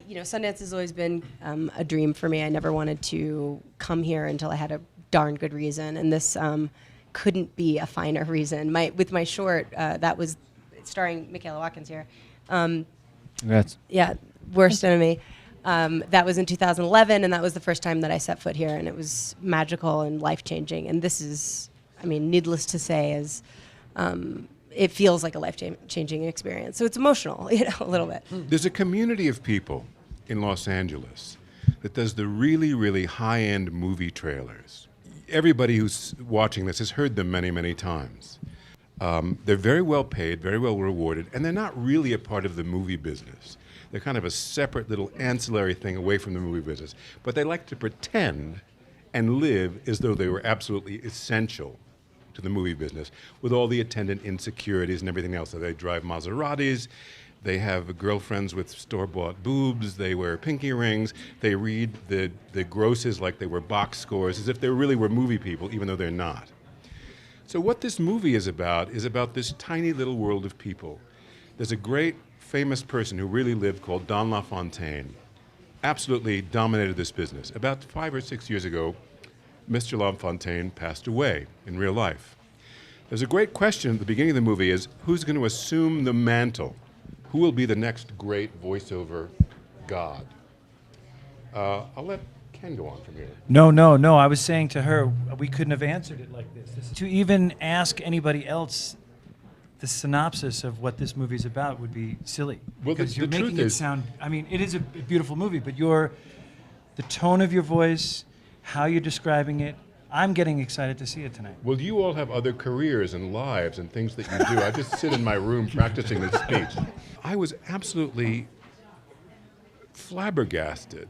Sundance has always been a dream for me. I never wanted to come here until I had a darn good reason, and this couldn't be a finer reason. With my short, that was starring Michaela Watkins here. Congrats. Yeah, Worst Enemy. That was in 2011, and that was the first time that I set foot here, and it was magical and life-changing. And this is, needless to say, it feels like a life-changing experience. So it's emotional, a little bit. There's a community of people in Los Angeles that does the really, really high-end movie trailers. Everybody who's watching this has heard them many, many times. They're very well paid, very well rewarded, and they're not really a part of the movie business. They're kind of a separate little ancillary thing away from the movie business. But they like to pretend and live as though they were absolutely essential to the movie business, with all the attendant insecurities and everything else. So they drive Maseratis, they have girlfriends with store-bought boobs, they wear pinky rings, they read the grosses like they were box scores, as if they really were movie people, even though they're not. So what this movie is about this tiny little world of people. There's a great famous person who really lived called Don LaFontaine, absolutely dominated this business. About 5 or 6 years ago, Mr. LaFontaine passed away in real life. There's a great question at the beginning of the movie is, who's going to assume the mantle? Who will be the next great voiceover god? I'll let Ken go on from here. No. I was saying to her, we couldn't have answered it like this. To even ask anybody else the synopsis of what this movie's about would be silly. Well, because the you're making truth it is, sound, it is a beautiful movie, but the tone of your voice, how you're describing it, I'm getting excited to see it tonight. well, you all have other careers and lives and things that you do. I just sit in my room practicing this speech. I was absolutely flabbergasted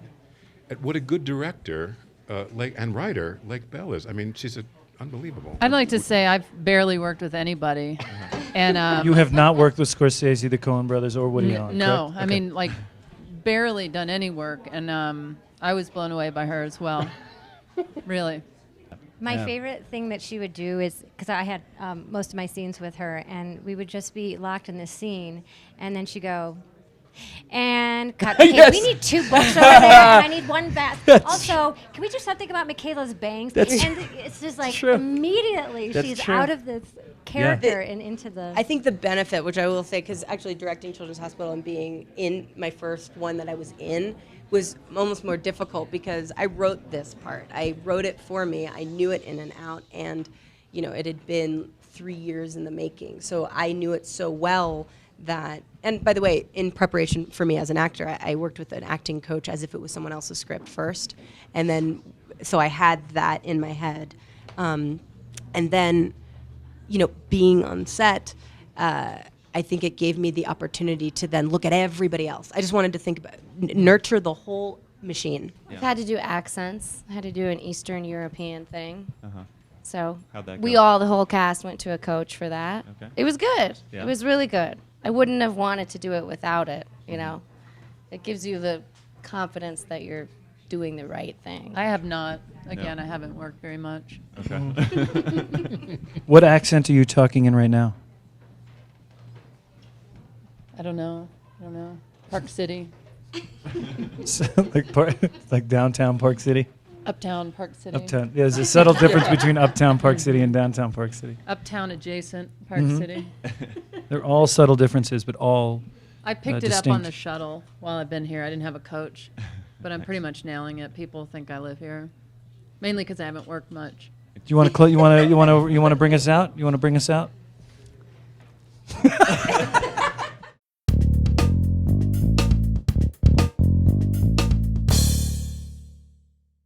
at what a good director and writer like Belle is. She's unbelievable. I'd like to say I've barely worked with anybody. And You have not worked with Scorsese, the Coen brothers, or Woody Allen, no, correct? Okay. Barely done any work, and I was blown away by her as well. Really. My favorite thing that she would do is, because I had most of my scenes with her, and we would just be locked in this scene, and then she'd go, and cut. Okay, Yes. we need 2 books over there, and I need 1 bath. Also, can we do something about Michaela's bangs? And it's just like true. immediately That's she's true. out of this character and into the... I think the benefit, which I will say, because actually directing Children's Hospital and being in my first one that I was in was almost more difficult because I wrote this part. I wrote it for me. I knew it in and out, and it had been 3 years in the making. So I knew it so well that, and by the way, in preparation for me as an actor, I worked with an acting coach as if it was someone else's script first, and then so I had that in my head, and then being on set, I think it gave me the opportunity to then look at everybody else. I just wanted to think about nurture the whole machine. I've had to do accents. I had to do an Eastern European thing. So How'd that we go? all, the whole cast, went to a coach for that. Okay. It was good. Yeah. It was really good. I wouldn't have wanted to do it without it, It gives you the confidence that you're doing the right thing. I have not. Again, I haven't worked very much. Okay. What accent are you talking in right now? I don't know. Park City. like downtown Park City? Uptown Park City. Uptown. Yeah, there's a subtle difference between uptown Park City and downtown Park City. Uptown adjacent Park City. They're all subtle differences, but all I picked it up on distinct. the shuttle while I've been here. I didn't have a coach, but I'm pretty much nailing it. People think I live here, mainly because I haven't worked much. Do you want to you want to bring us out? You want to bring us out?